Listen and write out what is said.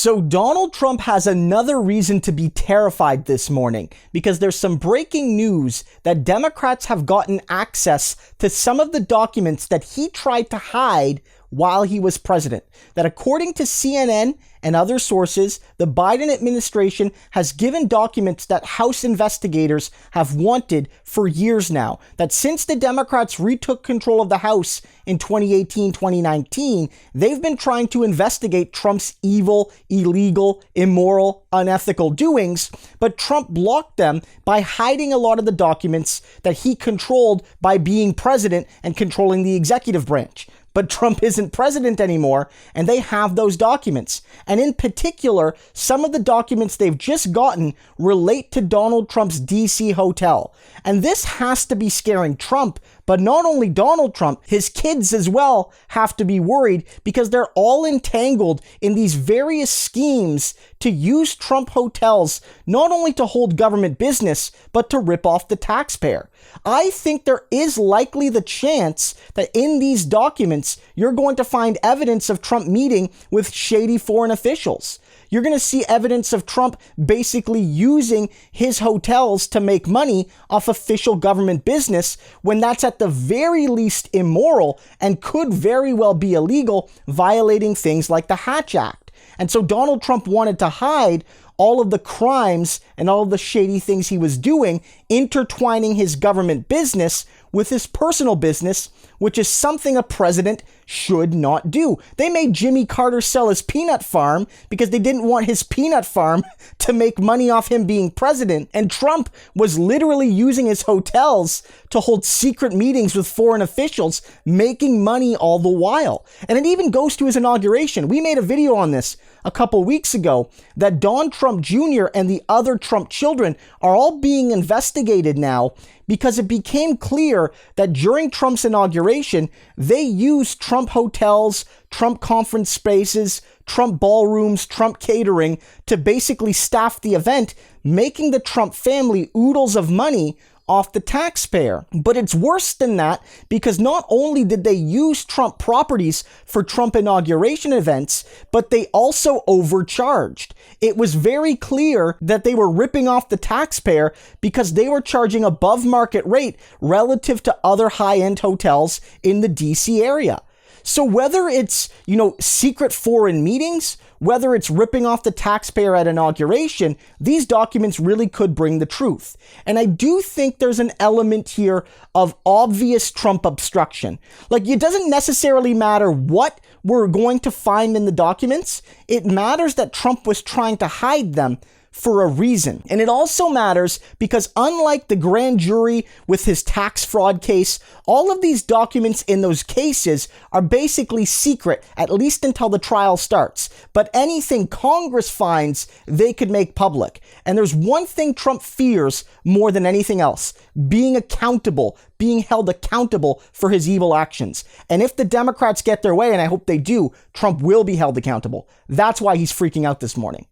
So Donald Trump has another reason to be terrified this morning because there's some breaking news that Democrats have gotten access to some of the documents that he tried to hide while he was president. That according to CNN and other sources, the Biden administration has given documents that House investigators have wanted for years now. That since the Democrats retook control of the House in 2018-2019, they've been trying to investigate Trump's evil, illegal, immoral, unethical doings, but Trump blocked them by hiding a lot of the documents that he controlled by being president and controlling the executive branch. But Trump isn't president anymore, and they have those documents. And in particular, some of the documents they've just gotten relate to Donald Trump's DC hotel. And this has to be scaring Trump, but not only Donald Trump, his kids as well have to be worried because they're all entangled in these various schemes to use Trump hotels not only to hold government business, but to rip off the taxpayer. I think there is likely the chance that in these documents, you're going to find evidence of Trump meeting with shady foreign officials. You're going to see evidence of Trump basically using his hotels to make money off official government business when that's at the very least immoral and could very well be illegal, violating things like the Hatch Act. And so Donald Trump wanted to hide all of the crimes and all of the shady things he was doing, intertwining his government business with his personal business, which is something a president should not do. They made Jimmy Carter sell his peanut farm because they didn't want his peanut farm to make money off him being president. And Trump was literally using his hotels to hold secret meetings with foreign officials, making money all the while. And it even goes to his inauguration. We made a video on this a couple weeks ago that Don Trump Jr. and the other Trump children are all being investigated now because it became clear that during Trump's inauguration, they used Trump hotels, Trump conference spaces, Trump ballrooms, Trump catering to basically staff the event, making the Trump family oodles of money off the taxpayer. But it's worse than that because not only did they use Trump properties for Trump inauguration events, but they also overcharged. It was very clear that they were ripping off the taxpayer because they were charging above market rate relative to other high-end hotels in the DC area. So whether it's, secret foreign meetings, whether it's ripping off the taxpayer at inauguration, these documents really could bring the truth. And I do think there's an element here of obvious Trump obstruction. Like, it doesn't necessarily matter what we're going to find in the documents. It matters that Trump was trying to hide them for a reason. And it also matters because unlike the grand jury with his tax fraud case, all of these documents in those cases are basically secret, at least until the trial starts. But anything Congress finds, they could make public. And there's one thing Trump fears more than anything else: being accountable, being held accountable for his evil actions. And if the Democrats get their way, and I hope they do, Trump will be held accountable. That's why he's freaking out this morning.